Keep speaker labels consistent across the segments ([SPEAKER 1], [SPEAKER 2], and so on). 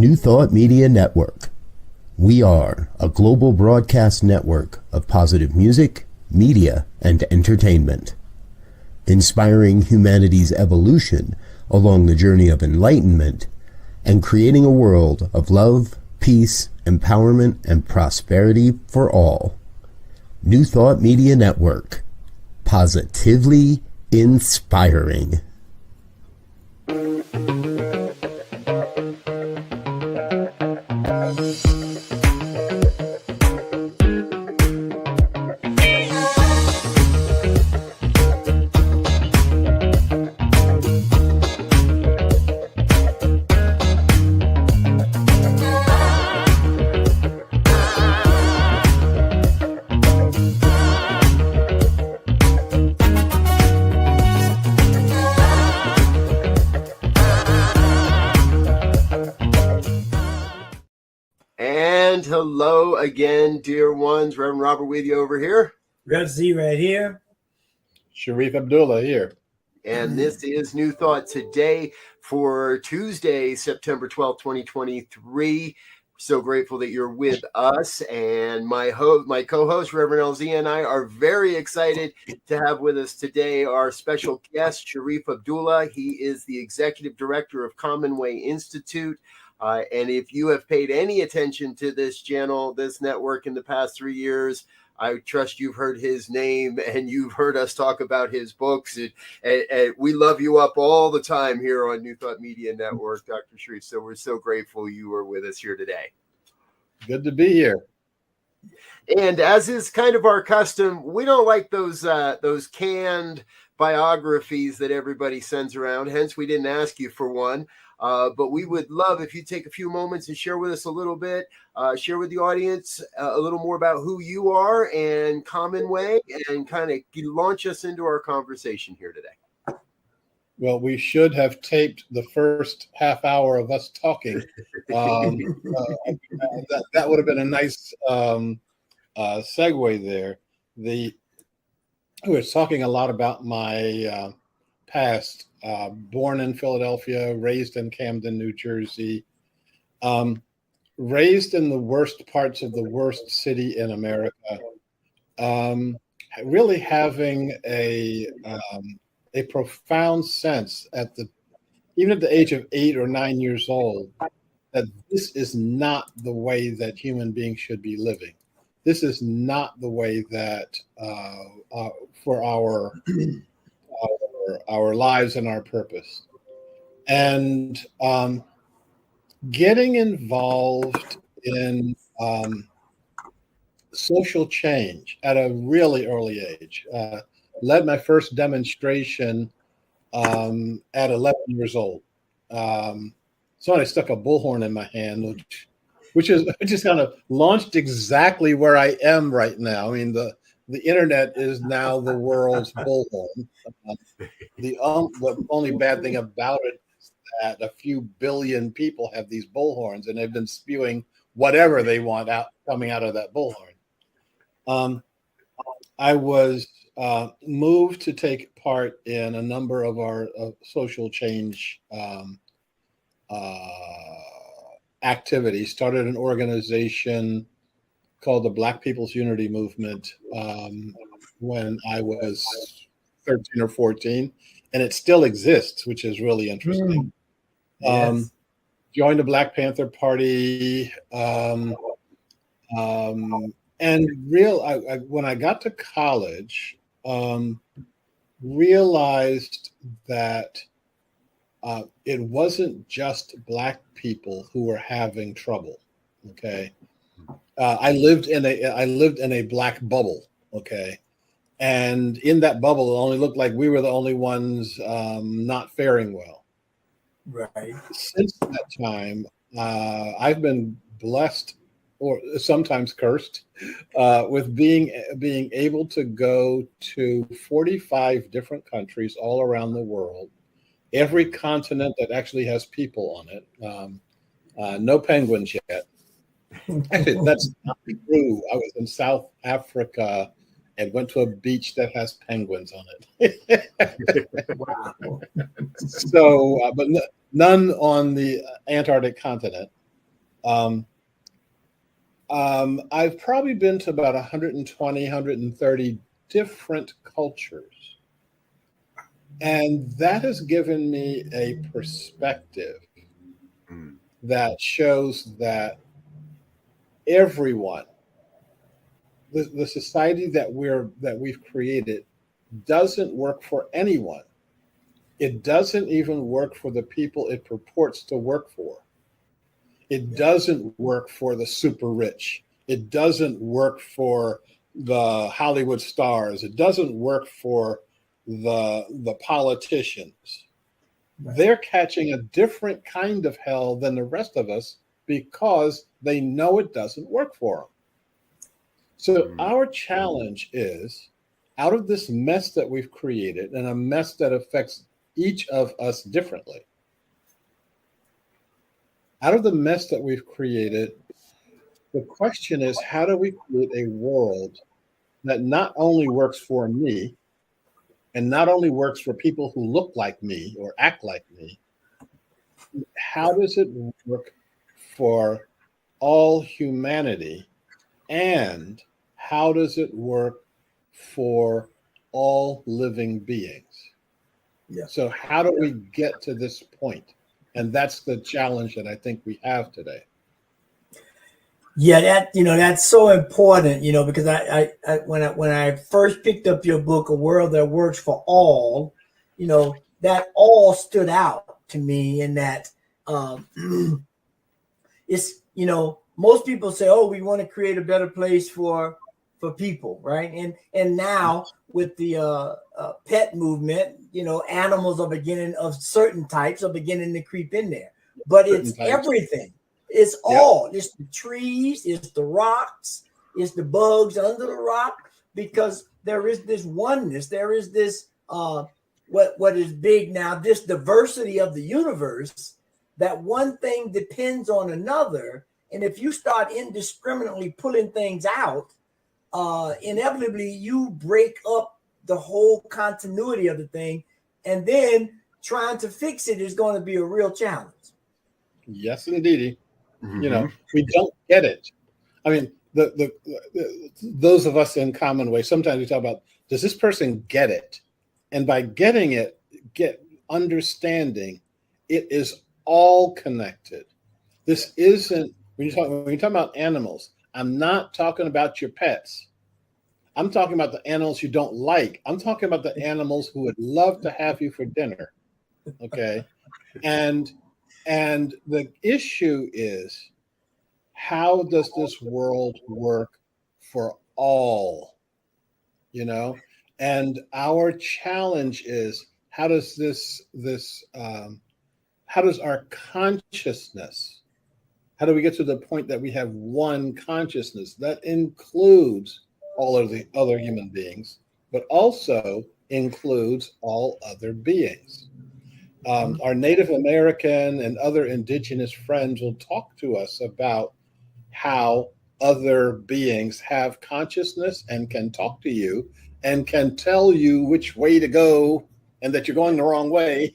[SPEAKER 1] New Thought Media Network. We are a global broadcast network of positive music, media, and entertainment, inspiring humanity's evolution along the journey of enlightenment and creating a world of love, peace, empowerment, and prosperity for all. New Thought Media Network. Positively inspiring.
[SPEAKER 2] And hello again, dear ones. Reverend Robert with you over here.
[SPEAKER 3] Rev Z right here.
[SPEAKER 4] Shariff Abdullah here.
[SPEAKER 2] And this is New Thought today for Tuesday, September 12th, 2023. So grateful that you're with us. And my co-host, Reverend LZ, and I are very excited to have with us today our special guest, Shariff Abdullah. He is the Executive Director of Commonwealth Institute. And if you have paid any attention to this channel, this network in the past 3 years, I trust you've heard his name and you've heard us talk about his books. And we love you up all the time here on New Thought Media Network, Dr. Shariff. So we're so grateful you are with us here today.
[SPEAKER 4] Good to be here.
[SPEAKER 2] And as is kind of our custom, we don't like those canned biographies that everybody sends around. Hence, we didn't ask you for one. But we would love if you take a few moments and share with us a little bit, share with the audience a little more about who you are and Commonwealth, and kind of launch us into our conversation here today.
[SPEAKER 4] Well, we should have taped the first half hour of us talking. That would have been a nice segue there. I was talking a lot about my past. Born in Philadelphia, raised in Camden, New Jersey, raised in the worst parts of the worst city in America, really having a profound sense even at the age of 8 or 9 years old, that this is not the way that human beings should be living. This is not the way that for our lives and our purpose. And getting involved in social change at a really early age. Led my first demonstration at 11 years old. Somebody stuck a bullhorn in my hand, which is kind of launched exactly where I am right now. I mean, the internet is now the world's bullhorn. The only bad thing about it is that a few billion people have these bullhorns, and they've been spewing whatever they want coming out of that bullhorn. I was moved to take part in a number of our social change activities. Started an organization called the Black People's Unity Movement when I was 13 or 14, and it still exists, which is really interesting. Yes. Joined the Black Panther Party, and when I got to college, realized that it wasn't just Black people who were having trouble. Okay. I lived in a Black bubble, okay, and in that bubble, it only looked like we were the only ones not faring well.
[SPEAKER 3] Right.
[SPEAKER 4] Since that time, I've been blessed, or sometimes cursed, with being able to go to 45 different countries all around the world, every continent that actually has people on it. No penguins yet. Actually, that's not true. I was in South Africa and went to a beach that has penguins on it.
[SPEAKER 3] Wow.
[SPEAKER 4] So, but none on the Antarctic continent. I've probably been to about 120, 130 different cultures. And that has given me a perspective that shows that everyone, the society that we've created doesn't work for anyone. It doesn't even work for the people it purports to work for. It doesn't work for the super rich. It doesn't work for the Hollywood stars. It doesn't work for the politicians.
[SPEAKER 3] Right.
[SPEAKER 4] They're catching a different kind of hell than the rest of us because they know it doesn't work for them. So our challenge is, out of this mess that we've created, and a mess that affects each of us differently, out of the mess that we've created, the question is, how do we create a world that not only works for me and not only works for people who look like me or act like me, how does it work for all humanity, and how does it work for all living beings?
[SPEAKER 3] Yeah.
[SPEAKER 4] So how do we get to this point? And that's the challenge that I think we have today.
[SPEAKER 3] Yeah, that's so important, because when I first picked up your book, A World That Works for All, that all stood out to me in that it's, most people say, oh, we want to create a better place for people, right? And now with the pet movement, animals are beginning, of certain types are beginning to creep in there, but it's everything. It's all. It's the trees, it's the rocks, it's the bugs under the rock, because there is this oneness. There is this what is big now, this diversity of the universe, that one thing depends on another. And if you start indiscriminately pulling things out, inevitably you break up the whole continuity of the thing, and then trying to fix it is going to be a real challenge.
[SPEAKER 4] Yes, indeedy. We don't get it. I mean, the those of us in Common Way, sometimes we talk about, does this person get it? And by getting it, get understanding, it is all connected. This isn't, when you talk about animals, I'm not talking about your pets. I'm talking about the animals you don't like. I'm talking about the animals who would love to have you for dinner. Okay. And the issue is, how does this world work for all? And our challenge is, how does how does our consciousness, how do we get to the point that we have one consciousness that includes all of the other human beings, but also includes all other beings? Our Native American and other indigenous friends will talk to us about how other beings have consciousness and can talk to you and can tell you which way to go and that you're going the wrong way.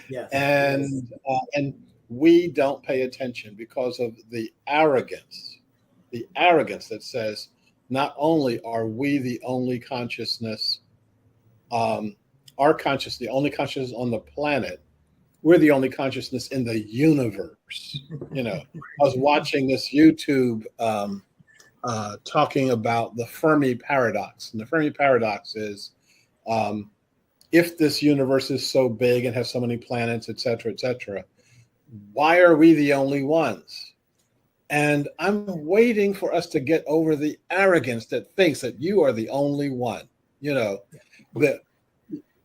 [SPEAKER 3] Yes.
[SPEAKER 4] And we don't pay attention because of the arrogance that says, not only are we the only consciousness, our consciousness, the only consciousness on the planet, we're the only consciousness in the universe. I was watching this YouTube talking about the Fermi paradox. And the Fermi paradox is, if this universe is so big and has so many planets, et cetera, why are we the only ones? And I'm waiting for us to get over the arrogance that thinks that you are the only one.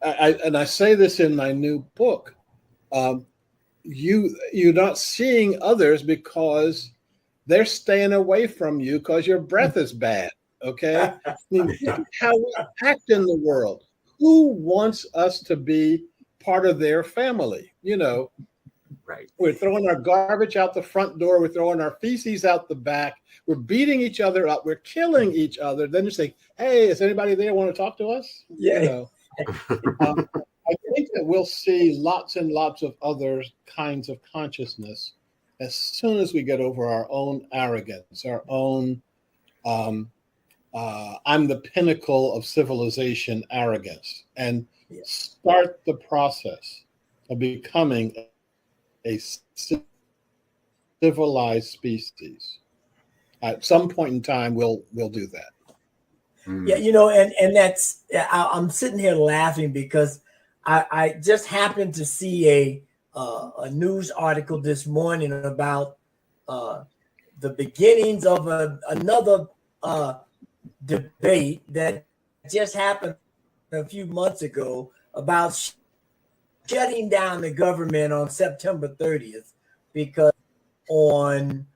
[SPEAKER 4] I say this in my new book. You're not seeing others because they're staying away from you because your breath is bad. Okay. I mean, how we act in the world. Who wants us to be part of their family?
[SPEAKER 2] Right.
[SPEAKER 4] We're throwing our garbage out the front door. We're throwing our feces out the back. We're beating each other up. We're killing each other. Then you say, hey, is anybody there want to talk to us?
[SPEAKER 3] Yeah.
[SPEAKER 4] I think that we'll see lots and lots of other kinds of consciousness as soon as we get over our own arrogance, our own I'm the pinnacle of civilization arrogance, and start the process of becoming a civilized species. At some point in time, we'll do that.
[SPEAKER 3] Yeah, you know, and that's I'm sitting here laughing because I just happened to see a news article this morning about the beginnings of another debate that just happened a few months ago about shutting down the government on September 30th because on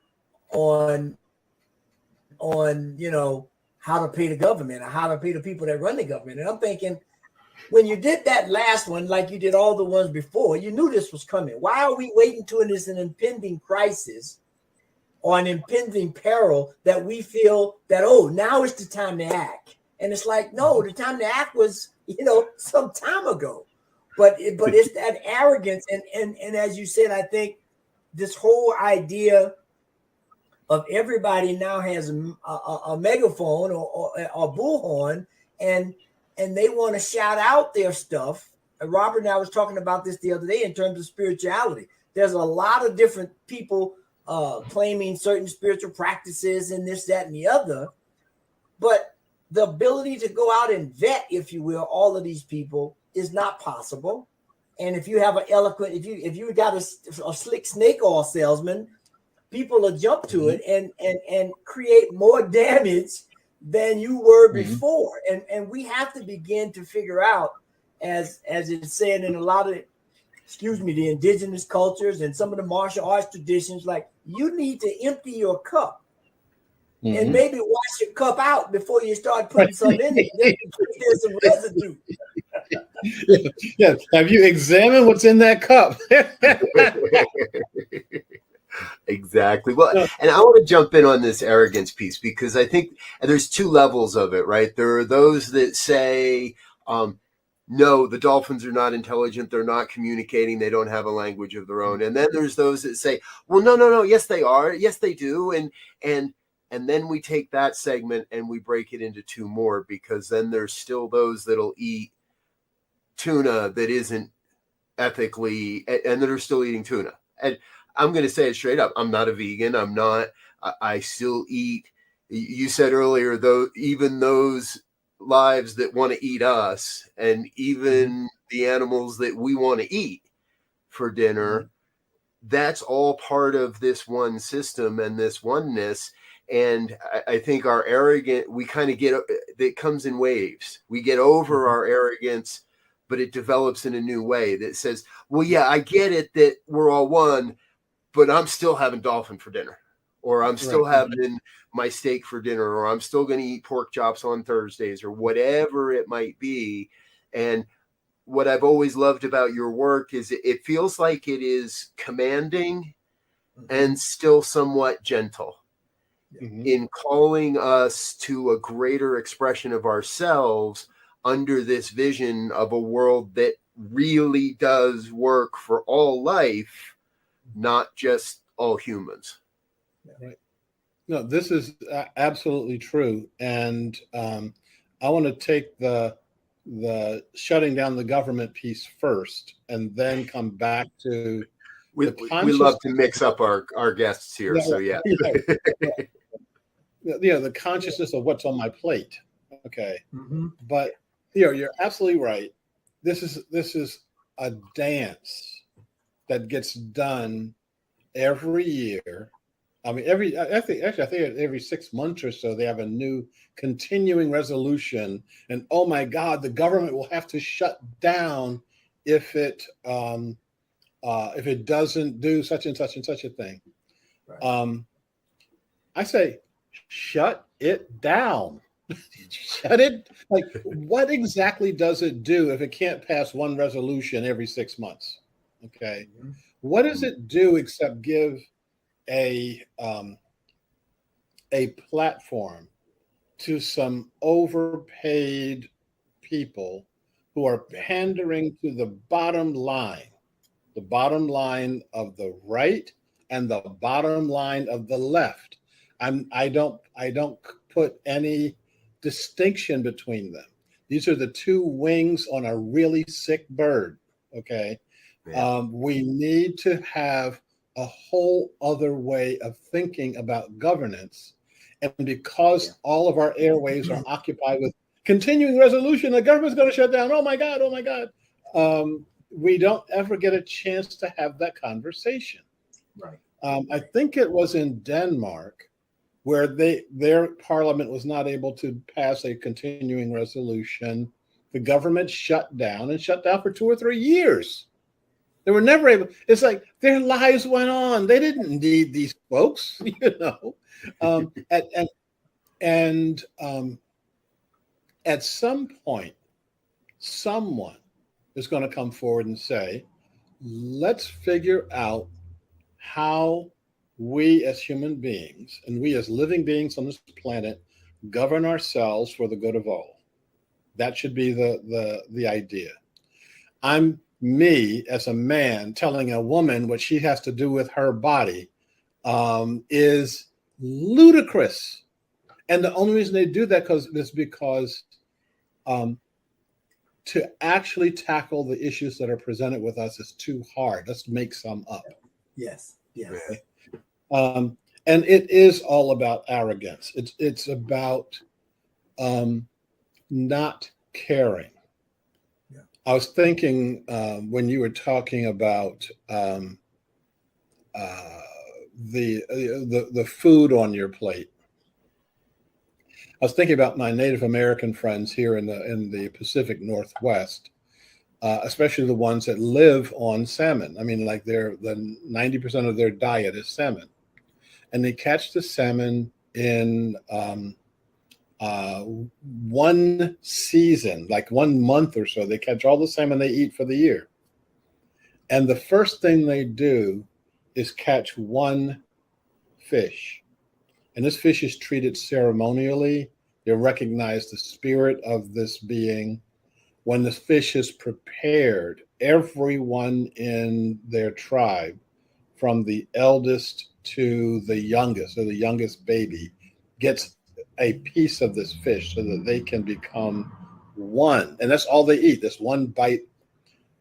[SPEAKER 3] you know how to pay the government or how to pay the people that run the government. And I'm thinking, when you did that last one, like you did all the ones before, you knew this was coming. Why are we waiting till there's an impending crisis or an impending peril that we feel that, oh, now is the time to act? And it's like, no, the time to act was, you know, some time ago. But it's that arrogance. And as you said, I think this whole idea of everybody now has a megaphone or bullhorn, and they want to shout out their stuff. Robert and I was talking about this the other day in terms of spirituality. There's a lot of different people claiming certain spiritual practices and this, that, and the other. But the ability to go out and vet, if you will, all of these people is not possible. And if you have an eloquent, if you got a slick snake oil salesman, people will jump to it and create more damage than you were before. And we have to begin to figure out, as it's said in a lot of, the indigenous cultures and some of the martial arts traditions, like, you need to empty your cup and maybe wash your cup out before you start putting some in it. There's some residue.
[SPEAKER 4] Yeah. Have you examined what's in that cup?
[SPEAKER 2] Exactly. Well, and I want to jump in on this arrogance piece because I think there's two levels of it, right? There are those that say, no, the dolphins are not intelligent. They're not communicating. They don't have a language of their own. And then there's those that say, well, no. Yes, they are. Yes, they do. And then we take that segment and we break it into two more, because then there's still those that'll eat tuna that isn't ethically, and that are still eating tuna. And I'm going to say it straight up. I'm not a vegan. I'm not. I still eat. You said earlier, though, even those lives that want to eat us, and even the animals that we want to eat for dinner, that's all part of this one system and this oneness. And I think our arrogant, we kind of get, it comes in waves. We get over our arrogance, but it develops in a new way that says, well, yeah, I get it that we're all one, but I'm still having dolphin for dinner, or I'm still having my steak for dinner, or I'm still going to eat pork chops on Thursdays, or whatever it might be. And what I've always loved about your work is it feels like it is commanding and still somewhat gentle in calling us to a greater expression of ourselves under this vision of a world that really does work for all life, not just all humans.
[SPEAKER 4] Right. No, this is absolutely true. And I want to take the shutting down the government piece first, and then come back to
[SPEAKER 2] we love to mix up our guests here.
[SPEAKER 4] The consciousness of what's on my plate. Okay. But you're absolutely right. This is a dance that gets done every year. I mean, I think every 6 months or so, they have a new continuing resolution. And oh my God, the government will have to shut down if it doesn't do such and such and such a thing. Right. I say, shut it down. Shut it. Like, what exactly does it do if it can't pass one resolution every 6 months? Okay. What does it do except give a platform to some overpaid people who are pandering to the bottom line of the right and the bottom line of the left. I don't put any distinction between them. These are the two wings on a really sick bird. Okay. Yeah. We need to have a whole other way of thinking about governance. And because all of our airwaves are occupied with continuing resolution, the government's going to shut down. Oh my God. Oh my God. We don't ever get a chance to have that conversation.
[SPEAKER 3] Right.
[SPEAKER 4] I think it was in Denmark where their parliament was not able to pass a continuing resolution. The government shut down for 2 or 3 years. They were never able. It's like their lives went on. They didn't need these folks, you know. At some point, someone is going to come forward and say, let's figure out how we as human beings and we as living beings on this planet govern ourselves for the good of all. That should be the idea. I'm me as a man telling a woman what she has to do with her body is ludicrous. And the only reason they do that is because to actually tackle the issues that are presented with us is too hard. Let's make some up.
[SPEAKER 3] Yes. Yes.
[SPEAKER 4] And it is all about arrogance. It's about not caring. Yeah. I was thinking when you were talking about the food on your plate. I was thinking about my Native American friends here in the Pacific Northwest, especially the ones that live on salmon. I mean, like the 90% of their diet is salmon. And they catch the salmon in one season, like 1 month or so. They catch all the salmon they eat for the year. And the first thing they do is catch one fish. And this fish is treated ceremonially. They recognize the spirit of this being. When the fish is prepared, everyone in their tribe, from the eldest to the youngest, or the youngest baby, gets a piece of this fish so that they can become one. And that's all they eat, this one bite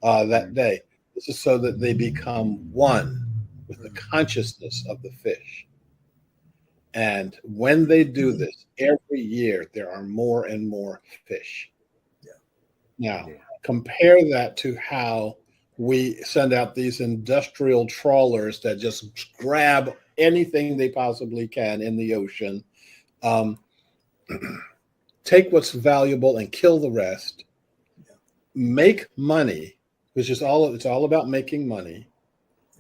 [SPEAKER 4] that day. This is so that they become one with the consciousness of the fish. And when they do this, every year there are more and more fish. Now, compare that to how we send out these industrial trawlers that just grab anything they possibly can in the ocean, take what's valuable and kill the rest, make money, which is it's all about making money,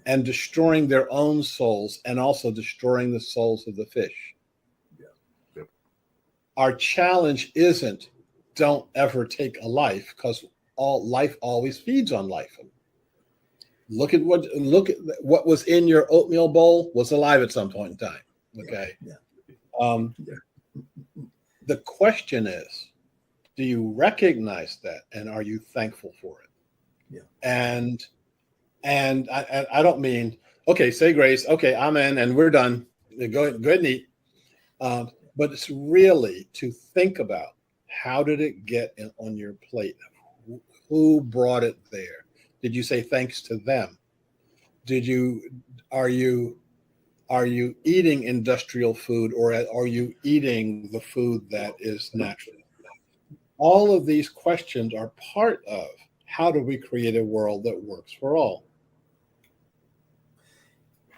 [SPEAKER 4] and destroying their own souls and also destroying the souls of the fish. Our challenge isn't don't ever take a life, because all life always feeds on life. Look at what was in your oatmeal bowl was alive at some point in time. Okay. The question is, do you recognize that, and are you thankful for it? And I don't mean, okay, say grace, okay, amen, and we're done. Go ahead and eat. But it's really to think about, how did it get on your plate? Who brought it there? Did you say thanks to them? Are you eating industrial food, or are you eating the food that is natural? All of these questions are part of how do we create a world that works for all?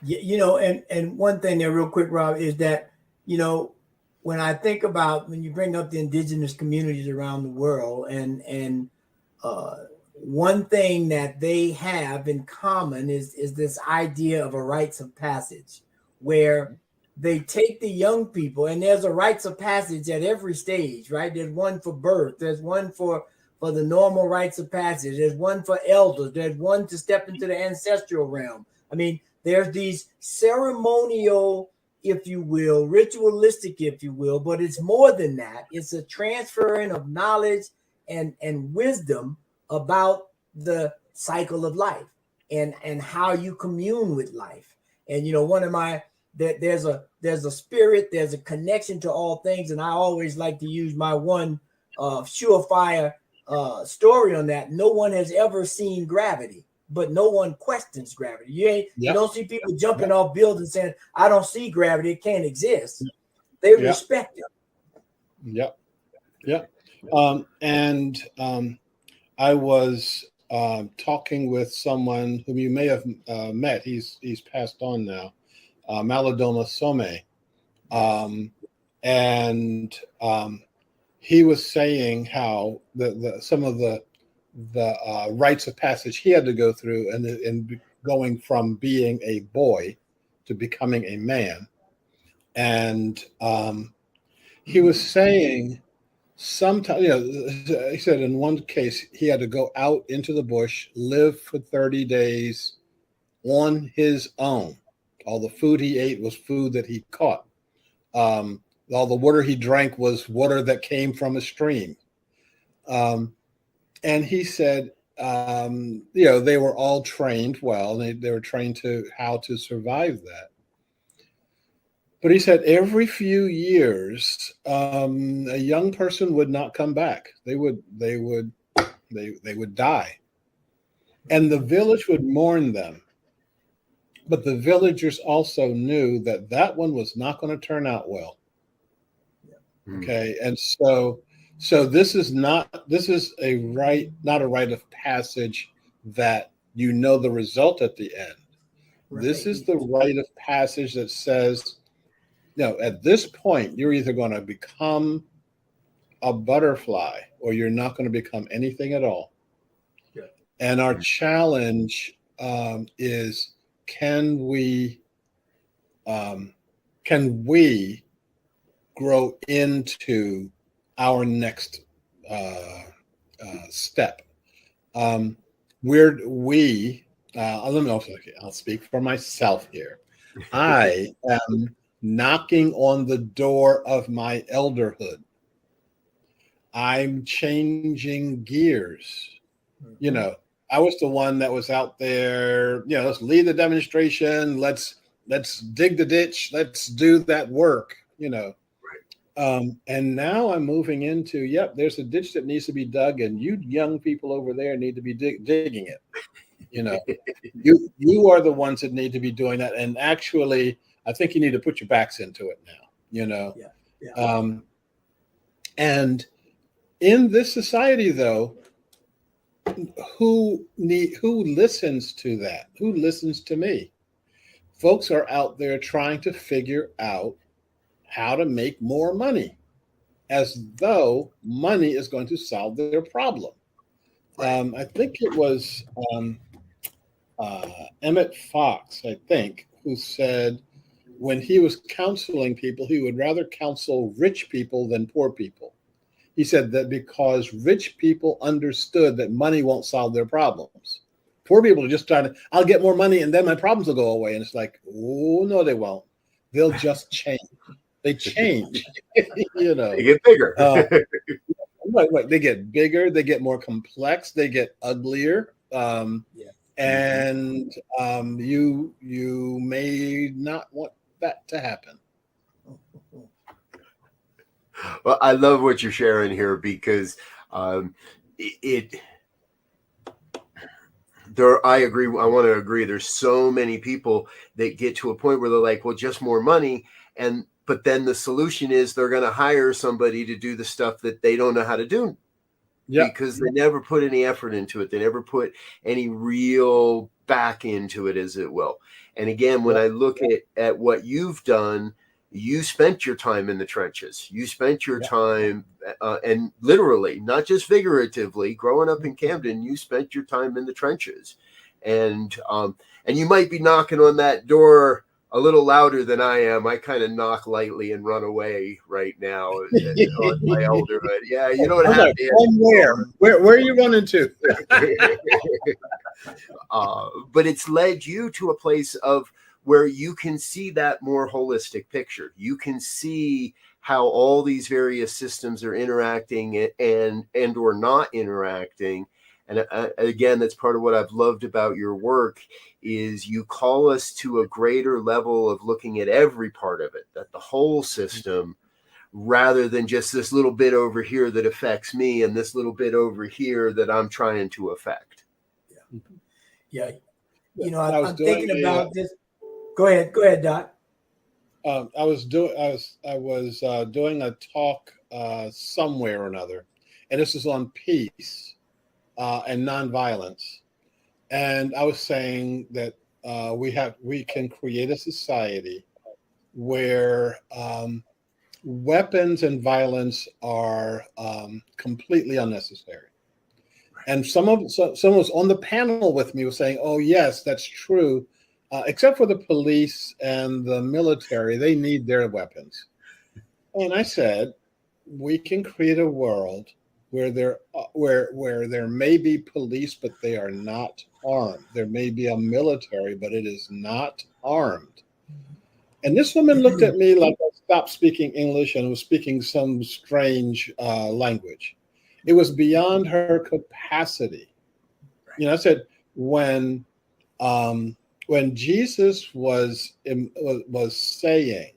[SPEAKER 3] You know, and one thing there real quick, Rob, is that, you know, when I think about, when you bring up the indigenous communities around the world, and one thing that they have in common is this idea of a rites of passage, where they take the young people, and there's a rites of passage at every stage, right? There's one for birth, there's one for the normal rites of passage, there's one for elders, there's one to step into the ancestral realm. I mean, there's these ceremonial, if you will, ritualistic, if you will, but it's more than that. It's a transferring of knowledge and wisdom about the cycle of life and how you commune with life. And one of my there's a spirit, there's a connection to all things, and I always like to use my one surefire story on that. No one has ever seen gravity, but no one questions gravity. You don't see people jumping off buildings saying, "I don't see gravity; it can't exist." They respect it.
[SPEAKER 4] I was talking with someone whom you may have met. He's passed on now, Malidoma Some, and he was saying how some of the rites of passage he had to go through, and going from being a boy to becoming a man, and he was saying. Sometimes, he said in one case he had to go out into the bush, live for 30 days on his own. All the food he ate was food that he caught. All the water he drank was water that came from a stream. And he said, they were all trained well. They were trained to how to survive that. But he said every few years, a young person would not come back. They would die, and the village would mourn them. But the villagers also knew that one was not going to turn out well. Okay, and so this is not a rite of passage that the result at the end. Right. This is the rite of passage that says, at this point, you're either going to become a butterfly or you're not going to become anything at all. Yeah. And our challenge is, can we grow into our next step? I'll speak for myself here. I am knocking on the door of my elderhood. I'm changing gears. I was the one that was out there, let's lead the demonstration. Let's dig the ditch. Let's do that work, and now I'm moving into, there's a ditch that needs to be dug, and you young people over there need to be digging it. You are the ones that need to be doing that. And actually, I think you need to put your backs into it now, and in this society, though, who listens to that? Who listens to me? Folks are out there trying to figure out how to make more money, as though money is going to solve their problem. I think it was Emmett Fox, who said, when he was counseling people, he would rather counsel rich people than poor people. He said that because rich people understood that money won't solve their problems. Poor people are just trying to, I'll get more money and then my problems will go away. And it's like, oh, no, they won't. They'll just change. They change. They
[SPEAKER 2] get bigger.
[SPEAKER 4] Right. They get bigger. They get more complex. They get uglier. And you may not want that to happen.
[SPEAKER 2] Well, I love what you're sharing here, because I agree. I want to agree. There's so many people that get to a point where they're like, well, just more money. But then the solution is they're going to hire somebody to do the stuff that they don't know how to do. Yeah. Because they never put any effort into it. They never put any real back into it, as it will. And again, when I look at what you've done, you spent your time in the trenches. You spent your time, and literally, not just figuratively, growing up in Camden, you spent your time in the trenches. And you might be knocking on that door a little louder than I am. I kind of knock lightly and run away right now on my elderhood. Yeah, you don't have to.
[SPEAKER 4] Where are you running to?
[SPEAKER 2] But it's led you to a place of where you can see that more holistic picture. You can see how all these various systems are interacting and or not interacting, And again, that's part of what I've loved about your work is you call us to a greater level of looking at every part of it, that the whole system, rather than just this little bit over here that affects me and this little bit over here that I'm trying to affect.
[SPEAKER 3] Yeah. You know, I'm thinking about this. Go ahead, Doc.
[SPEAKER 4] I was doing a talk somewhere or another, and this is on peace and nonviolence. And I was saying that we can create a society where weapons and violence are completely unnecessary. And someone was on the panel with me was saying, "Oh yes, that's true. Except for the police and the military, they need their weapons." And I said, we can create a world where there may be police, but they are not armed. There may be a military, but it is not armed. And this woman looked at me like I stopped speaking English and was speaking some strange language. It was beyond her capacity. You know, I said, when Jesus was saying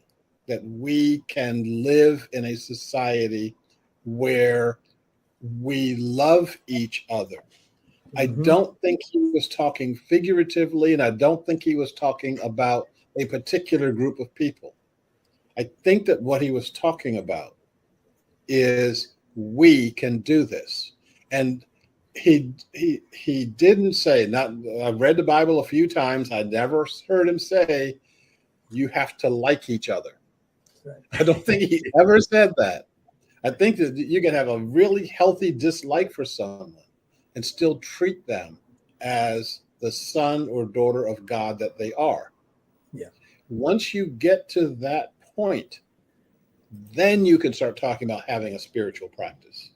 [SPEAKER 4] that we can live in a society where we love each other, I don't think he was talking figuratively, and I don't think he was talking about a particular group of people. I think that what he was talking about is we can do this. And he didn't say, I've read the Bible a few times, I never heard him say you have to like each other. Right. I don't think he ever said that. I think that you can have a really healthy dislike for someone and still treat them as the son or daughter of God that they are. Yeah. Once you get to that point, then you can start talking about having a spiritual practice.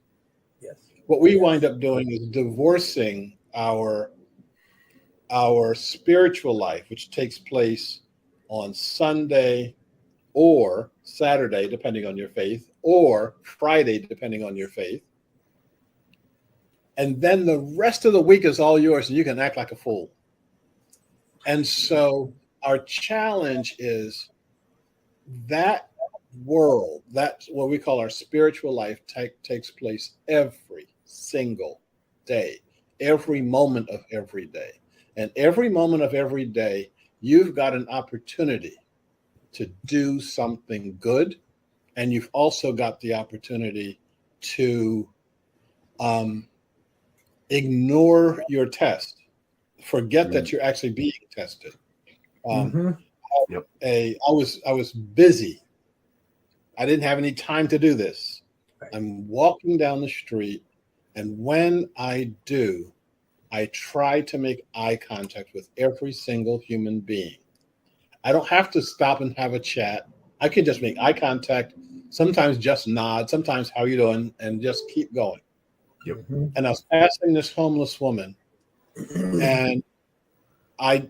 [SPEAKER 4] Yes. What we wind up doing is divorcing our spiritual life, which takes place on Sunday or Saturday, depending on your faith, or Friday, depending on your faith. And then the rest of the week is all yours, and you can act like a fool. And so our challenge is that world, that's what we call our spiritual life, takes place every single day, every moment of every day. And every moment of every day, you've got an opportunity to do something good. And you've also got the opportunity to ignore your test. Forget that you're actually being tested. I was busy. I didn't have any time to do this. I'm walking down the street, and when I do, I try to make eye contact with every single human being. I don't have to stop and have a chat. I can just make eye contact, sometimes just nod, sometimes how you doing, and just keep going. Yep. And I was passing this homeless woman, and I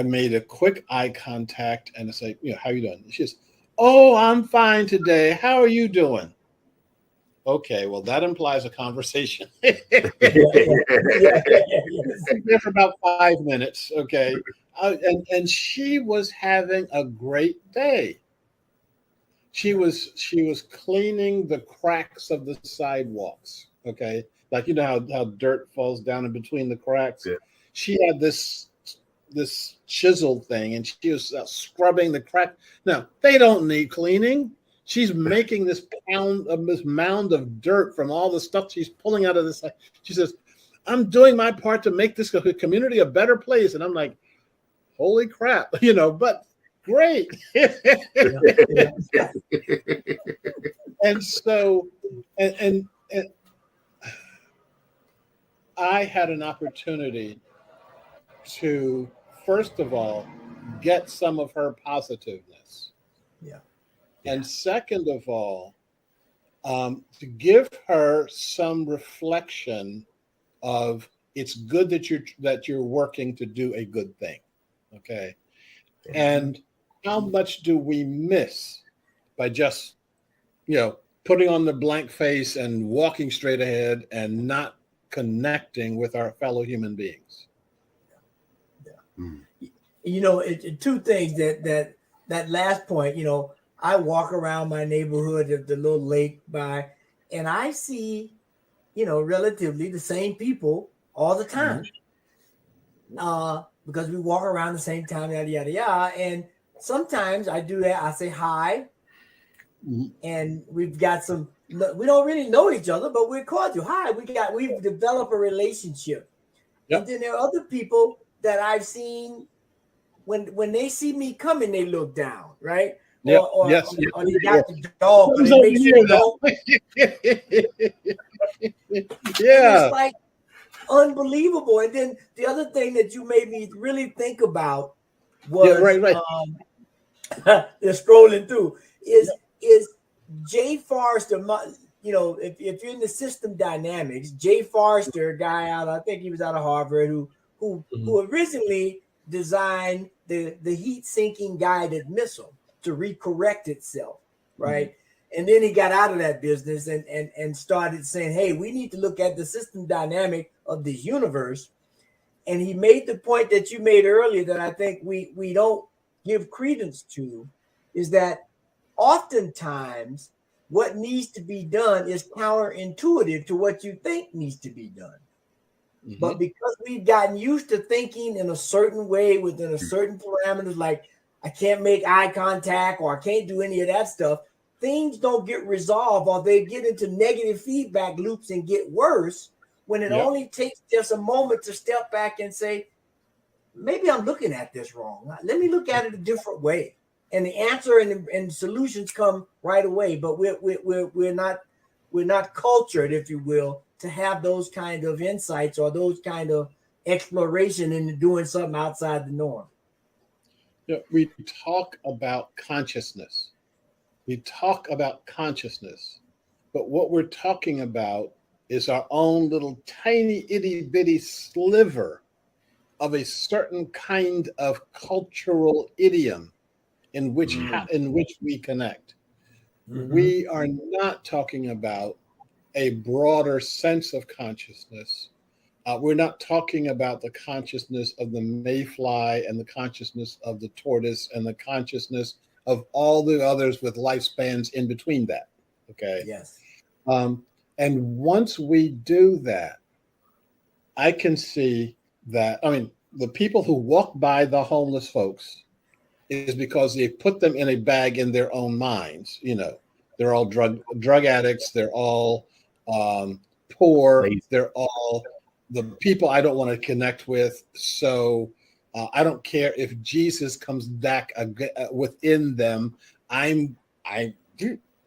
[SPEAKER 4] made a quick eye contact and I say, how you doing? She says, "Oh, I'm fine today. How are you doing?" Okay, well, that implies a conversation. There for about 5 minutes, okay? And she was having a great day. She was cleaning the cracks of the sidewalks, okay? Like, how dirt falls down in between the cracks. Yeah. She had this chisel thing, and she was scrubbing the crack. Now, they don't need cleaning. She's making this mound of dirt from all the stuff she's pulling out of this. She says, "I'm doing my part to make this community a better place." And I'm like, holy crap, but great. And so, and I had an opportunity to, first of all, get some of her positiveness. Yeah. And second of all, to give her some reflection of it's good that you're working to do a good thing. Okay. Mm-hmm. And how much do we miss by just, putting on the blank face and walking straight ahead and not connecting with our fellow human beings.
[SPEAKER 3] You know, two things that last point, you know, I walk around my neighborhood at the little lake by, and I see, you know, relatively the same people all the time. Because we walk around the same time, yada, yada, yada. And sometimes I do that. I say hi. And we've got some, we don't really know each other, but we're cordial. Hi, we've developed a relationship. Yep. And then there are other people that I've seen when they see me coming, they look down, right?
[SPEAKER 4] Yep.
[SPEAKER 3] Or they got the dog, but
[SPEAKER 4] it
[SPEAKER 3] makes you know. It's like unbelievable. And then the other thing that you made me really think about was they're scrolling through is Jay Forrester. You know, if you're in the system dynamics, Jay Forrester, a guy out, I think he was out of Harvard, who originally designed the heat sinking guided missile to recorrect itself, right? And then he got out of that business and started saying, hey, we need to look at the system dynamic of this universe. And he made the point that you made earlier that I think we don't give credence to, is that oftentimes what needs to be done is counterintuitive to what you think needs to be done. But because we've gotten used to thinking in a certain way within a certain parameters, like I can't make eye contact or I can't do any of that stuff, things don't get resolved, or they get into negative feedback loops and get worse when it only takes just a moment to step back and say, maybe I'm looking at this wrong. Let me look at it a different way. And the answer and solutions come right away. But we're not cultured, if you will, to have those kind of insights or those kind of exploration into doing something outside the norm.
[SPEAKER 4] Yeah, we talk about consciousness. But what we're talking about is our own little tiny itty bitty sliver of a certain kind of cultural idiom in which we connect. We are not talking about a broader sense of consciousness. We're not talking about the consciousness of the mayfly and the consciousness of the tortoise and the consciousness of all the others with lifespans in between that. Okay.
[SPEAKER 3] Yes.
[SPEAKER 4] And once we do that, I can see that, I mean, the people who walk by the homeless folks is because they put them in a bag in their own minds. You know, they're all drug addicts. They're all poor. They're all the people I don't want to connect with. So I don't care if Jesus comes back within them.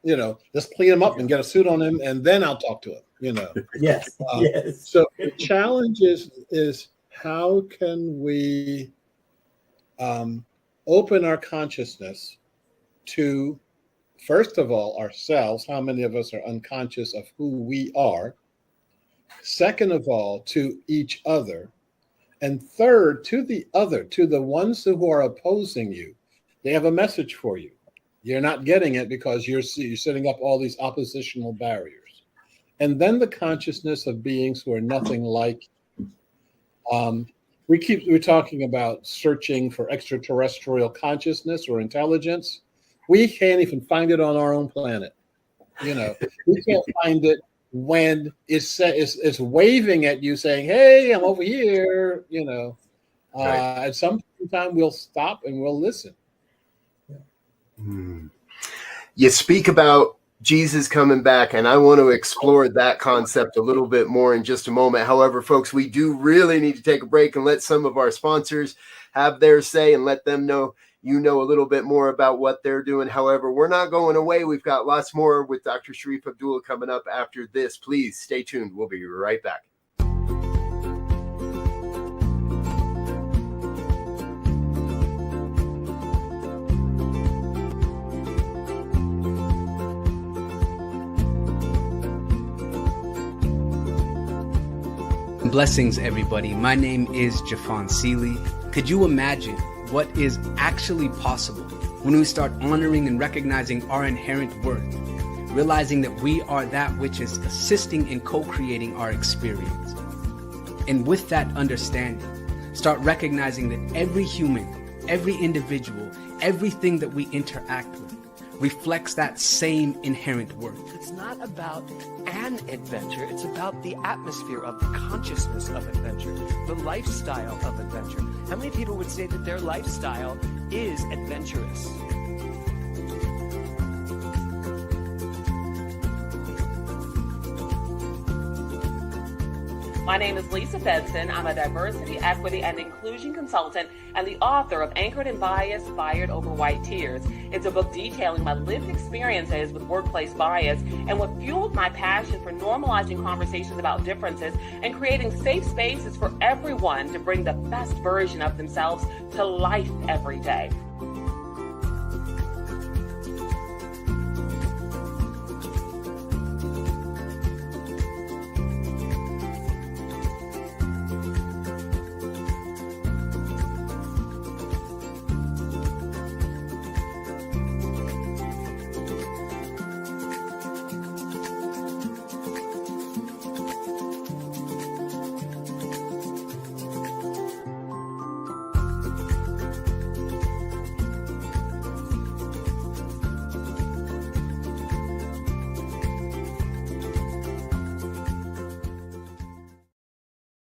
[SPEAKER 4] You know, just clean him up and get a suit on him, and then I'll talk to him. You know.
[SPEAKER 3] Yes. Yes.
[SPEAKER 4] So the challenge is how can we open our consciousness to, first of all, ourselves. How many of us are unconscious of who we are? Second of all, to each other. And third, to the ones who are opposing you. They have a message for you. You're not getting it because you're setting up all these oppositional barriers. And then the consciousness of beings who are nothing like you. We're talking about searching for extraterrestrial consciousness or intelligence. We can't even find it on our own planet. You know, we can't find it when it's waving at you saying, hey, I'm over here, you know. At some time we'll stop and we'll listen.
[SPEAKER 2] You speak about Jesus coming back, and I want to explore that concept a little bit more in just a moment. However, folks, we do really need to take a break and let some of our sponsors have their say and let them know a little bit more about what they're doing. However, we're not going away. We've got lots more with Dr. Shariff Abdullah coming up after this. Please stay tuned. We'll be right back.
[SPEAKER 5] Blessings, everybody. My name is Jafon Seeley. Could you imagine what is actually possible when we start honoring and recognizing our inherent worth? realizing that we are that which is assisting in co-creating our experience. And with that understanding, start recognizing that every human, every individual, everything that we interact with reflects that same inherent worth.
[SPEAKER 6] It's not about an adventure, it's about the atmosphere of the consciousness of adventure, the lifestyle of adventure. How many people would say that their lifestyle is adventurous?
[SPEAKER 7] My name is Lisa Benson. I'm a diversity, equity, and inclusion consultant and the author of Anchored in Bias, Fired Over White Tears. It's a book detailing my lived experiences with workplace bias and what fueled my passion for normalizing conversations about differences and creating safe spaces for everyone to bring the best version of themselves to life every day.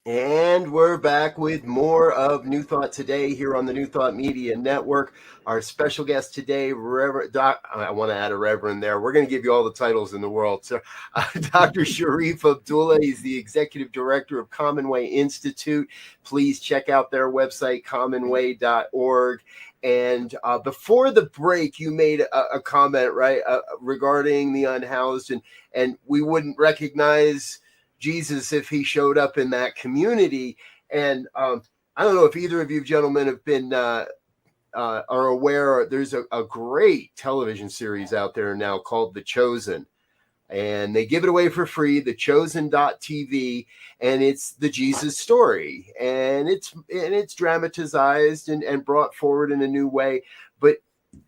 [SPEAKER 2] And we're back with more of New Thought Today here on the New Thought Media Network. Our special guest today, I want to add a reverend there. We're going to give you all the titles in the world. So, Dr. Shariff Abdullah, he's the executive director of Commonway Institute. Please check out their website, commonway.org. And before the break, you made a comment, right, regarding the unhoused, and we wouldn't recognize Jesus if he showed up in that community. And I don't know if either of you gentlemen have been are aware, there's a great television series out there now called The Chosen, and they give it away for free, thechosen.tv, and it's the Jesus story, and it's dramatized and brought forward in a new way. But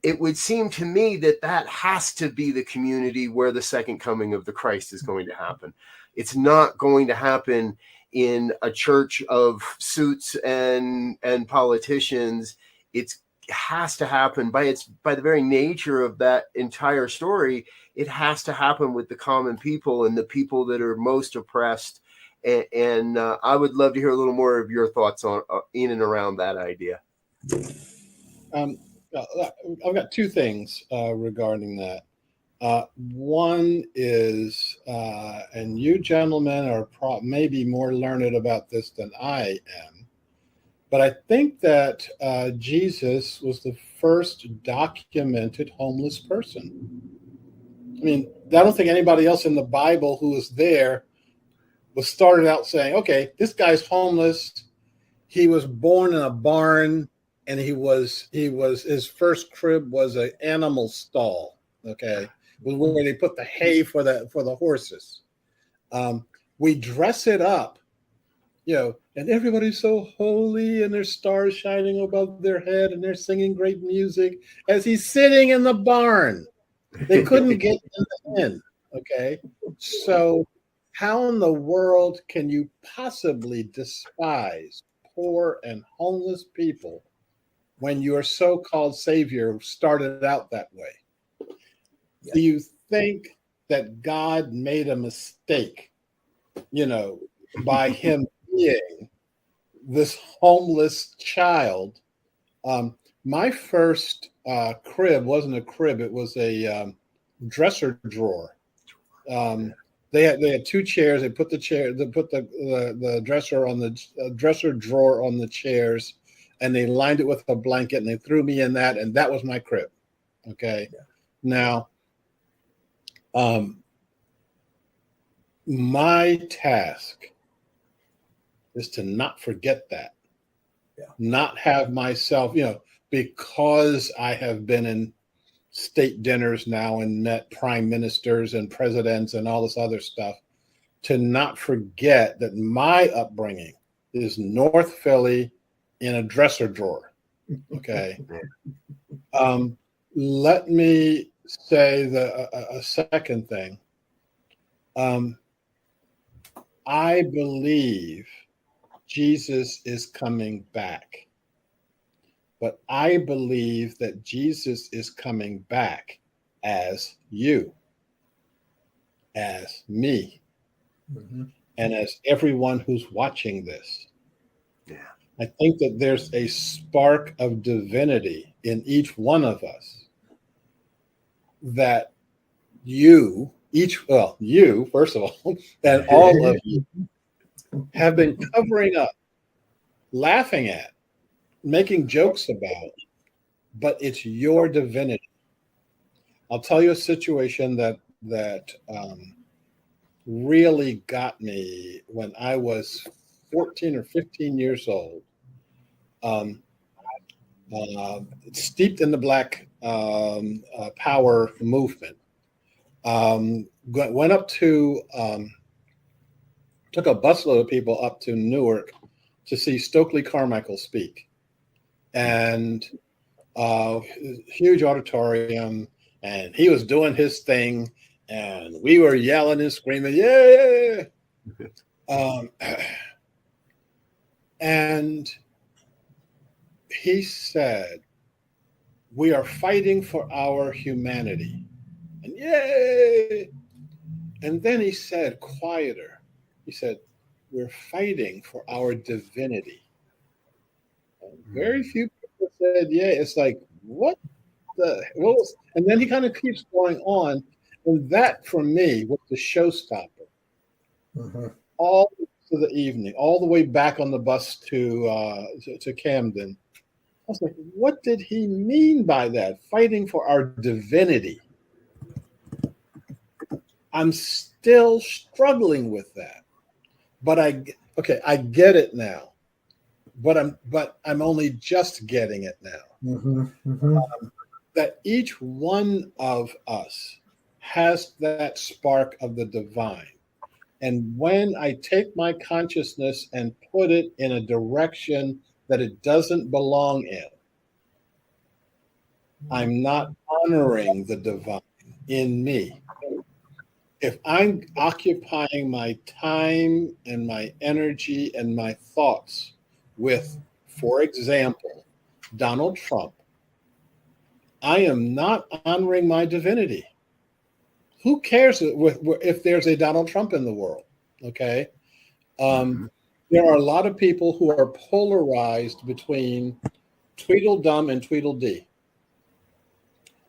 [SPEAKER 2] it would seem to me that has to be the community where the second coming of the Christ is going to happen. It's not going to happen in a church of suits and politicians. It has to happen by the very nature of that entire story. It has to happen with the common people and the people that are most oppressed. And I would love to hear a little more of your thoughts on in and around that idea.
[SPEAKER 4] I've got two things regarding that. One is, and you gentlemen are maybe more learned about this than I am, but I think that Jesus was the first documented homeless person. I mean, I don't think anybody else in the Bible who was there was started out saying, okay, this guy's homeless. He was born in a barn, and his first crib was an animal stall. Okay. Where they put the hay for the horses. We dress it up, and everybody's so holy, and there's stars shining above their head, and they're singing great music as he's sitting in the barn. They couldn't get in. Okay, so how in the world can you possibly despise poor and homeless people when your so-called savior started out that way? Do you think that God made a mistake, by him being this homeless child? My first crib wasn't a crib; it was a dresser drawer. They had two chairs. They put the dresser on the dresser drawer on the chairs, and they lined it with a blanket, and they threw me in that, and that was my crib. Okay, yeah. Now. My task is to not forget that, not have myself, because I have been in state dinners now and met prime ministers and presidents and all this other stuff, to not forget that my upbringing is North Philly in a dresser drawer. Okay. Let me say a second thing. I believe Jesus is coming back, but I believe that Jesus is coming back as you, as me, and as everyone who's watching this.
[SPEAKER 2] Yeah.
[SPEAKER 4] I think that there's a spark of divinity in each one of us that you, first of all, and all of you have been covering up, laughing at, making jokes about, but it's your divinity. I'll tell you a situation that really got me when I was 14 or 15 years old. Steeped in the Black Power movement. Went up to, took a busload of people up to Newark to see Stokely Carmichael speak. And huge auditorium, and he was doing his thing, and we were yelling and screaming, yeah! And he said, we are fighting for our humanity. And yay! And then he said, quieter, he said, we're fighting for our divinity. And very few people said, yeah. It's like, what the hell? And then he kind of keeps going on. And that, for me, was the showstopper. All to the evening, all the way back on the bus to Camden. I was like, what did he mean by that? Fighting for our divinity. I'm still struggling with that. But I get it now. But I'm only just getting it now. That each one of us has that spark of the divine. And when I take my consciousness and put it in a direction that it doesn't belong in, I'm not honoring the divine in me. If I'm occupying my time and my energy and my thoughts with, for example, Donald Trump, I am not honoring my divinity. Who cares if there's a Donald Trump in the world? Okay. There are a lot of people who are polarized between Tweedledum and Tweedledee.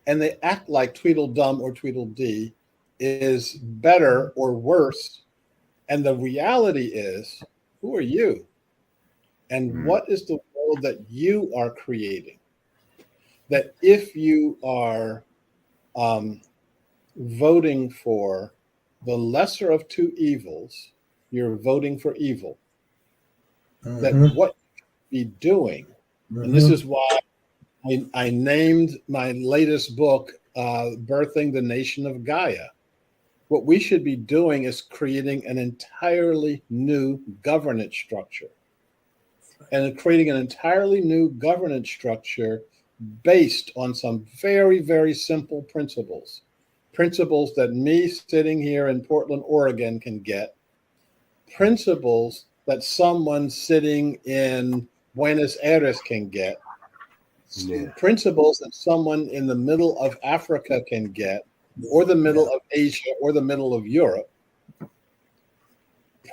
[SPEAKER 4] And they act like Tweedledum or Tweedledee is better or worse. And the reality is, who are you? And what is the world that you are creating? That if you are voting for the lesser of two evils, you're voting for evil. That what you should be doing, and this is why I named my latest book, Birthing the Nation of Gaia. What we should be doing is creating an entirely new governance structure. And creating an entirely new governance structure based on some very, very simple principles. Principles that me sitting here in Portland, Oregon can get. Principles that someone sitting in Buenos Aires can get. Yeah. Principles that someone in the middle of Africa can get, or the middle of Asia, or the middle of Europe.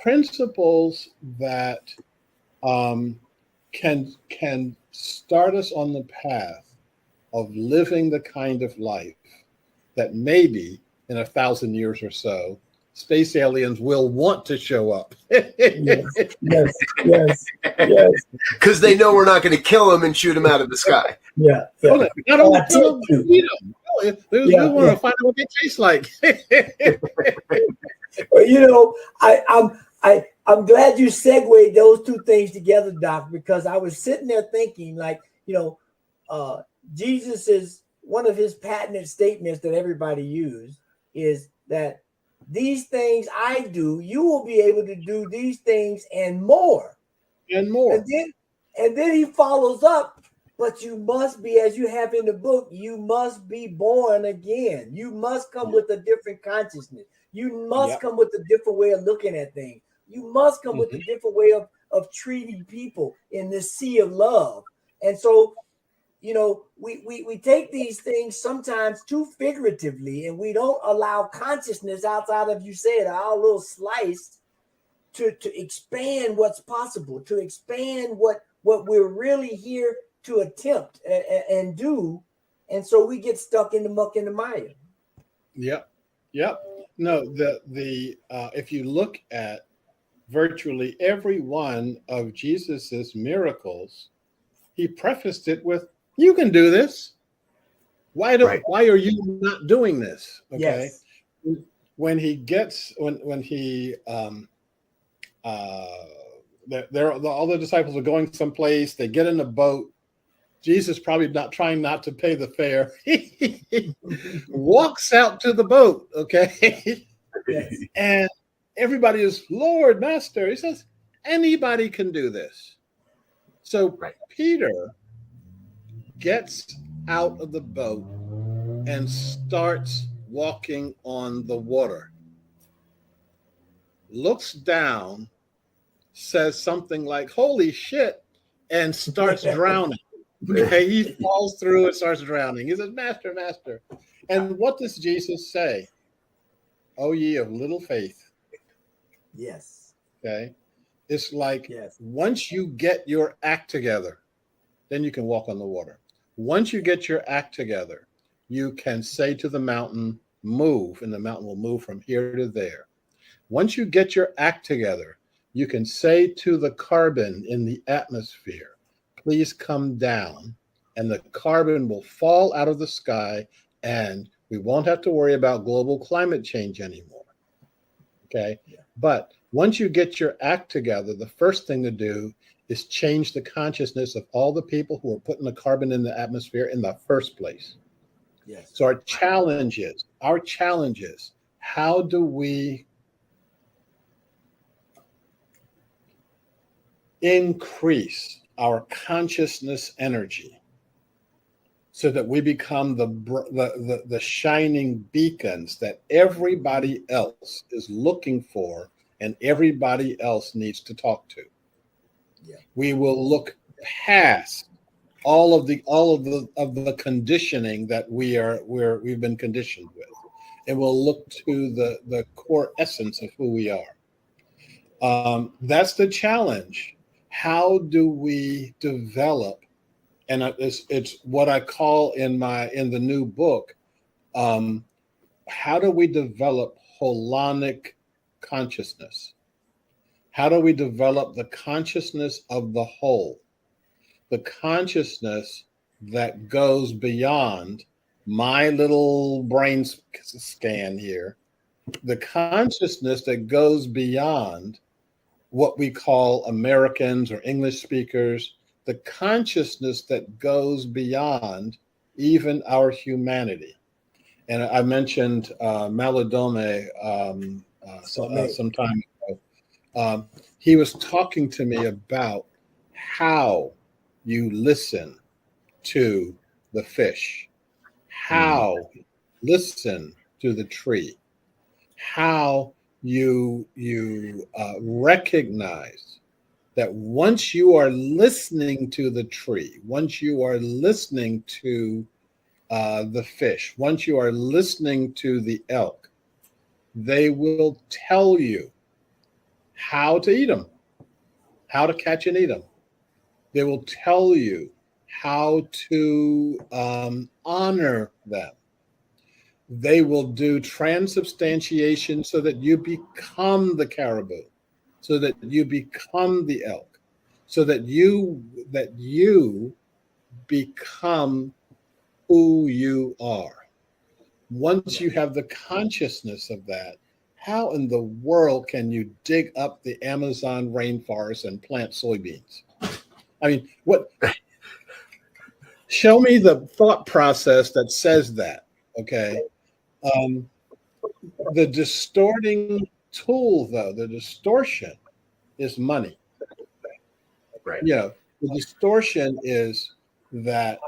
[SPEAKER 4] Principles that can start us on the path of living the kind of life that maybe in 1,000 years or so, space aliens will want to show up.
[SPEAKER 3] Yes.
[SPEAKER 2] Because they know we're not going to kill them and shoot them out of the sky.
[SPEAKER 3] Yeah.
[SPEAKER 4] They want to find out what they taste like.
[SPEAKER 3] I'm glad you segued those two things together, Doc, because I was sitting there thinking, like, Jesus is one of his patented statements that everybody use is that these things I do, you will be able to do these things and more.
[SPEAKER 4] And more.
[SPEAKER 3] And then he follows up But you must be, as you have in the book, you must be born again. You must come with a different consciousness. You must come with a different way of looking at things. You must come with a different way of treating people in this sea of love. And so, you know, we take these things sometimes too figuratively, and we don't allow consciousness outside of, you said, our little slice to expand what's possible, to expand what we're really here to attempt and do. And so we get stuck in the muck and the mire.
[SPEAKER 4] Yep. No, if you look at virtually every one of Jesus's miracles, he prefaced it with, "You can do this. Why are you not doing this?" Okay. Yes. When he all the disciples are going someplace, they get in a boat. Jesus, probably trying not to pay the fare, he walks out to the boat, okay? Yes. And everybody is, "Lord, Master." He says, "Anybody can do this." So Peter gets out of the boat and starts walking on the water, looks down, says something like, "Holy shit," and starts drowning. Okay, he falls through and starts drowning. He says, "Master, Master." And what does Jesus say? "Oh, ye of little faith."
[SPEAKER 3] Yes.
[SPEAKER 4] Okay. It's like, once you get your act together, then you can walk on the water. Once you get your act together, you can say to the mountain, "Move," and the mountain will move from here to there. Once you get your act together, you can say to the carbon in the atmosphere, "Please come down," and the carbon will fall out of the sky, and we won't have to worry about global climate change anymore. Okay. Yeah. But once you get your act together, the first thing to do is change the consciousness of all the people who are putting the carbon in the atmosphere in the first place. Yes. So our challenge is, how do we increase our consciousness energy so that we become the shining beacons that everybody else is looking for and everybody else needs to talk to? Yeah. We will look past all of the conditioning that we've been conditioned with, and we'll look to the core essence of who we are. That's the challenge. How do we develop? And it's what I call in the new book. How do we develop holonic consciousness? How do we develop the consciousness of the whole? The consciousness that goes beyond my little brain scan here. The consciousness that goes beyond what we call Americans or English speakers. The consciousness that goes beyond even our humanity. And I mentioned Maladome some time ago. He was talking to me about how you listen to the fish, how listen to the tree, how you recognize that once you are listening to the tree, once you are listening to the fish, once you are listening to the elk, they will tell you how to eat them, how to catch and eat them. They will tell you how to honor them. They will do transubstantiation so that you become the caribou, so that you become the elk, so that you become who you are. Once you have the consciousness of that, how in the world can you dig up the Amazon rainforest and plant soybeans? I mean, what? Show me the thought process that says that, okay? The distorting tool, though, the distortion is money. Right. Yeah, the distortion is that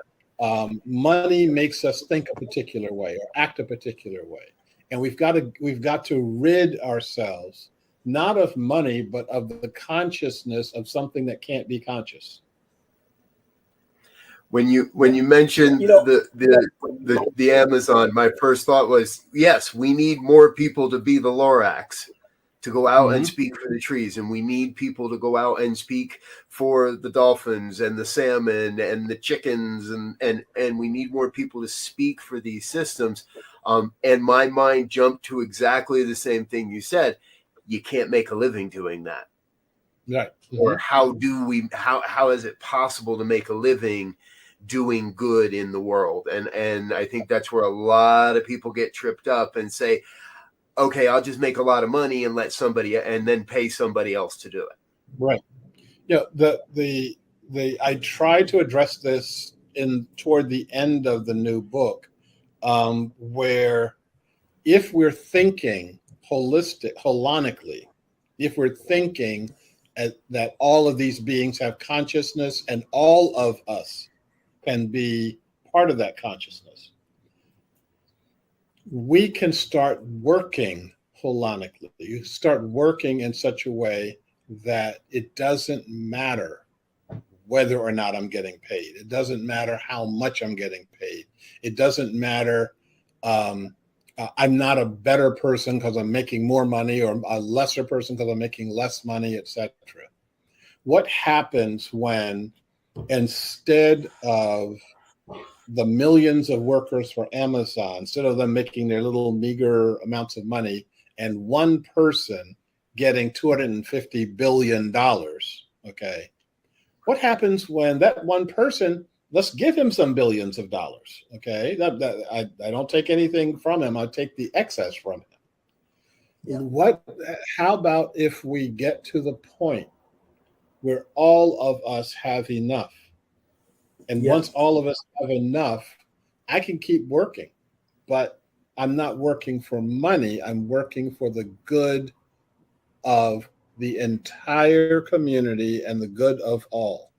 [SPEAKER 4] money makes us think a particular way or act a particular way, and we've got to rid ourselves not of money but of the consciousness of something that can't be conscious.
[SPEAKER 2] When you mentioned the Amazon, my first thought was, yes, we need more people to be the Lorax, to go out and speak for the trees, and we need people to go out and speak for the dolphins and the salmon and the chickens, and we need more people to speak for these systems. And my mind jumped to exactly the same thing you said. You can't make a living doing that.
[SPEAKER 4] Right.
[SPEAKER 2] Or how is it possible to make a living doing good in the world? And I think that's where a lot of people get tripped up and say, okay, I'll just make a lot of money and and then pay somebody else to do it.
[SPEAKER 4] Right. Yeah. I tried to address this toward the end of the new book, where if we're thinking holonically, if we're thinking that all of these beings have consciousness and all of us can be part of that consciousness, we can start working holonically. You start working in such a way that it doesn't matter whether or not I'm getting paid. It doesn't matter how much I'm getting paid. It doesn't matter. I'm not a better person because I'm making more money, or a lesser person because I'm making less money, etc. What happens when, instead of the millions of workers for Amazon, instead of them making their little meager amounts of money, and one person getting $250 billion, okay? What happens when that one person, let's give him some billions of dollars, okay? I don't take anything from him. I take the excess from him. Yeah. How about if we get to the point where all of us have enough? And once all of us have enough, I can keep working, but I'm not working for money. I'm working for the good of the entire community and the good of all.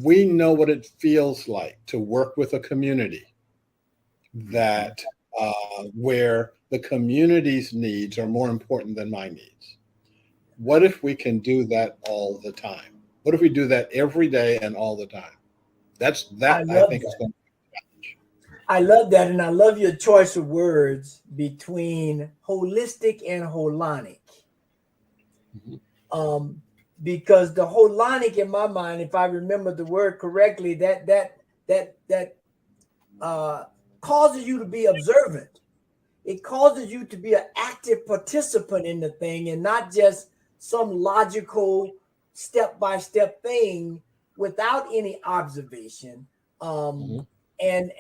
[SPEAKER 4] We know what it feels like to work with a community that where the community's needs are more important than my needs. What if we can do that all the time? What if we do that every day and all the time? I think it's going to be a challenge.
[SPEAKER 3] I love that, and I love your choice of words between holistic and holonic. Because the holonic, in my mind, if I remember the word correctly, that causes you to be observant. It causes you to be an active participant in the thing, and not just some logical step-by-step thing without any observation. And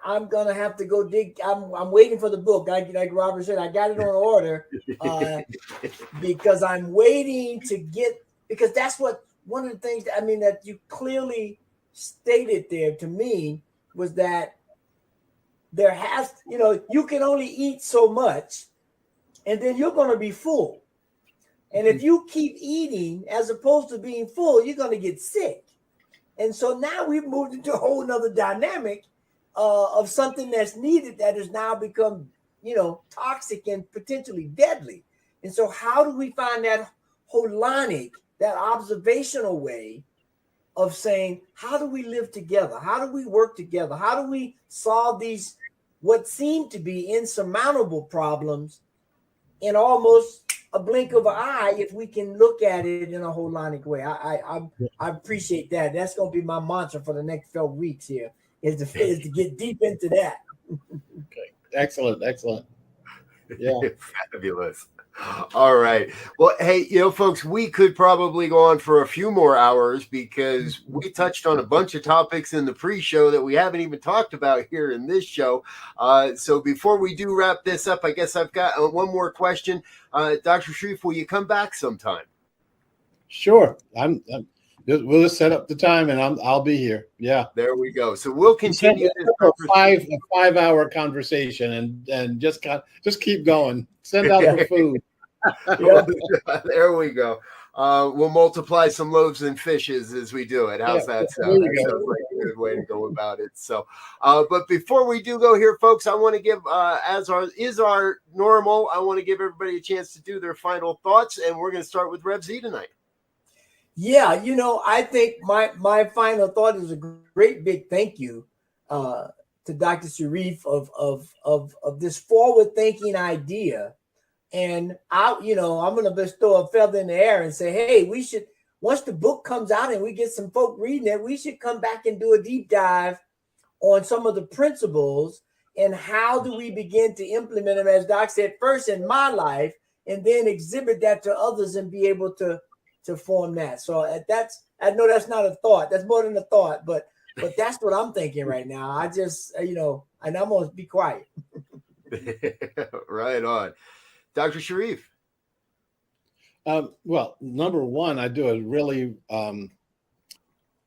[SPEAKER 3] I'm gonna have to go dig. I'm waiting for the book. Like Robert said, I got it on order because I'm waiting to get, because that's what one of the things that you clearly stated there to me was that there has, you can only eat so much, and then you're going to be full. And if you keep eating as opposed to being full, you're going to get sick. And so now we've moved into a whole nother dynamic of something that's needed that has now become, toxic and potentially deadly. And so how do we find that holonic, that observational way of saying, how do we live together? How do we work together? How do we solve these, what seem to be insurmountable problems in almost a blink of an eye, if we can look at it in a holonic way? I appreciate that. That's going to be my mantra for the next 12 weeks here, is to get deep into that.
[SPEAKER 4] Okay. Excellent. Yeah.
[SPEAKER 2] Fabulous. All right. Well, hey, folks, we could probably go on for a few more hours because we touched on a bunch of topics in the pre-show that we haven't even talked about here in this show. So before we do wrap this up, I guess I've got one more question. Dr. Shariff, will you come back sometime?
[SPEAKER 4] Sure. We'll just set up the time and I'll be here. Yeah.
[SPEAKER 2] There we go. So we'll continue this
[SPEAKER 4] a 5-hour conversation and just keep going. Send out the food.
[SPEAKER 2] There we go. we'll multiply some loaves and fishes as we do it. How's that sound? That sounds like a good way to go about it. So, but before we do go here, folks, I want to give, as our normal, I want to give everybody a chance to do their final thoughts, and we're going to start with Rev Z tonight.
[SPEAKER 3] Yeah, I think my final thought is a great big thank you to Dr. Shariff of this forward thinking idea. And I'm going to just throw a feather in the air and say, hey, we should, once the book comes out and we get some folk reading it, we should come back and do a deep dive on some of the principles and how do we begin to implement them, as Doc said, first in my life, and then exhibit that to others and be able to form that. So I know that's not a thought. That's more than a thought, but that's what I'm thinking right now. I just, and I'm going to be quiet.
[SPEAKER 2] Right on. Dr. Shariff.
[SPEAKER 4] Well, number one, I do a really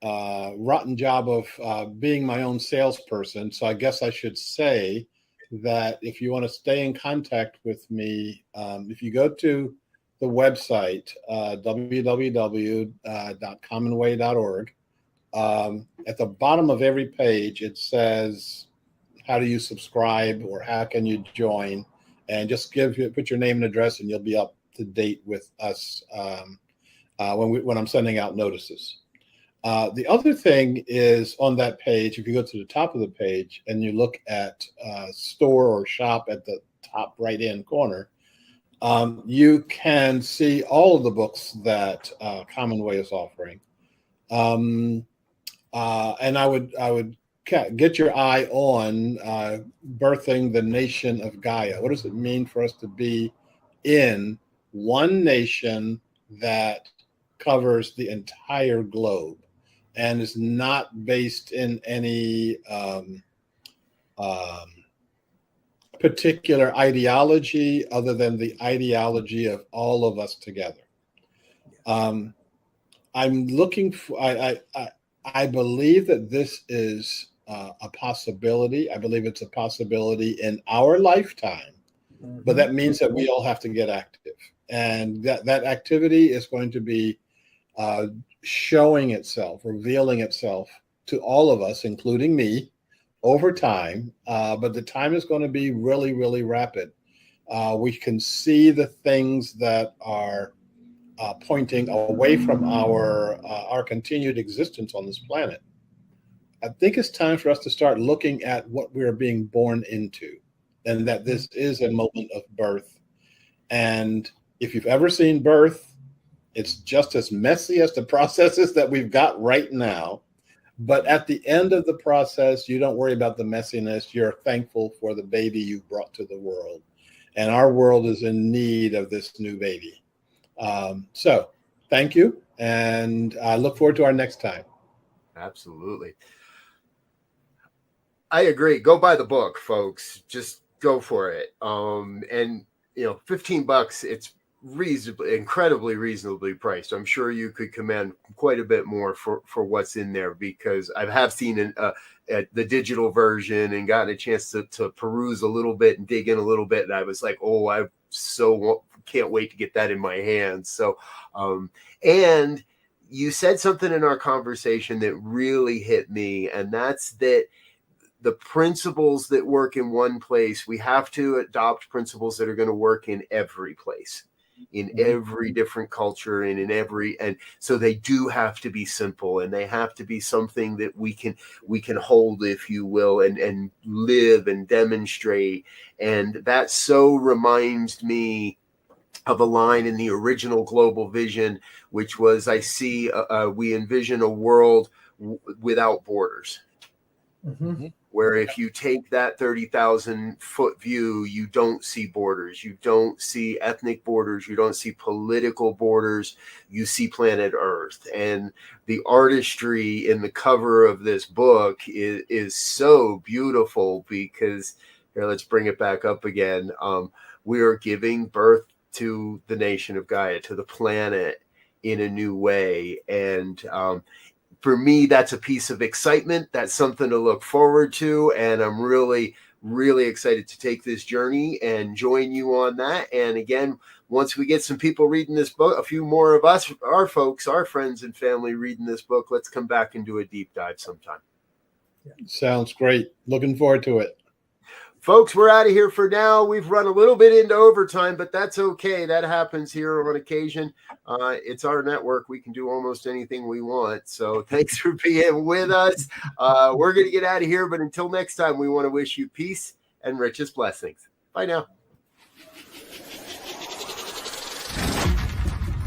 [SPEAKER 4] rotten job of being my own salesperson. So I guess I should say that if you want to stay in contact with me, if you go to the website, www.commonway.org, at the bottom of every page, it says, how do you subscribe or how can you join? And just put your name and address, and you'll be up to date with us when I'm sending out notices. The other thing is on that page, if you go to the top of the page and you look at store or shop at the top right-hand corner, you can see all of the books that Commonway is offering. And I would get your eye on birthing the nation of Gaia. What does it mean for us to be in one nation that covers the entire globe and is not based in any particular ideology other than the ideology of all of us together? I'm looking for, I believe that this is a possibility. I believe it's a possibility in our lifetime, but that means that we all have to get active. And that activity is going to be showing itself, revealing itself to all of us, including me, over time. But the time is going to be really, really rapid. We can see the things that are pointing away from our continued existence on this planet. I think it's time for us to start looking at what we're being born into, and that this is a moment of birth. And if you've ever seen birth, it's just as messy as the processes that we've got right now. But at the end of the process, you don't worry about the messiness. You're thankful for the baby you brought to the world. And our world is in need of this new baby. So thank you. And I look forward to our next time.
[SPEAKER 2] Absolutely. I agree. Go buy the book, folks. Just go for it. And $15, it's incredibly reasonably priced. I'm sure you could command quite a bit more for what's in there, because I have seen the digital version and gotten a chance to peruse a little bit and dig in a little bit. And I was like, oh, I so can't wait to get that in my hands. So, and you said something in our conversation that really hit me, and that's that the principles that work in one place, we have to adopt principles that are going to work in every place, in every different culture, and and so they do have to be simple, and they have to be something that we can hold, if you will, and live and demonstrate. And that so reminds me of a line in the original Global Vision, which was, we envision a world without borders. Where if you take that 30,000 foot view, you don't see borders, you don't see ethnic borders, you don't see political borders, you see planet Earth. And the artistry in the cover of this book is so beautiful, because here, let's bring it back up again. We are giving birth to the nation of Gaia, to the planet, in a new way. And for me, that's a piece of excitement. That's something to look forward to. And I'm really, really excited to take this journey and join you on that. And again, once we get some people reading this book, a few more of us, our folks, our friends and family reading this book, let's come back and do a deep dive sometime.
[SPEAKER 4] Sounds great. Looking forward to it.
[SPEAKER 2] Folks, we're out of here for now. We've run a little bit into overtime, but that's okay. That happens here on occasion. It's our network. We can do almost anything we want. So thanks for being with us. We're going to get out of here, but until next time, we want to wish you peace and richest blessings. Bye now.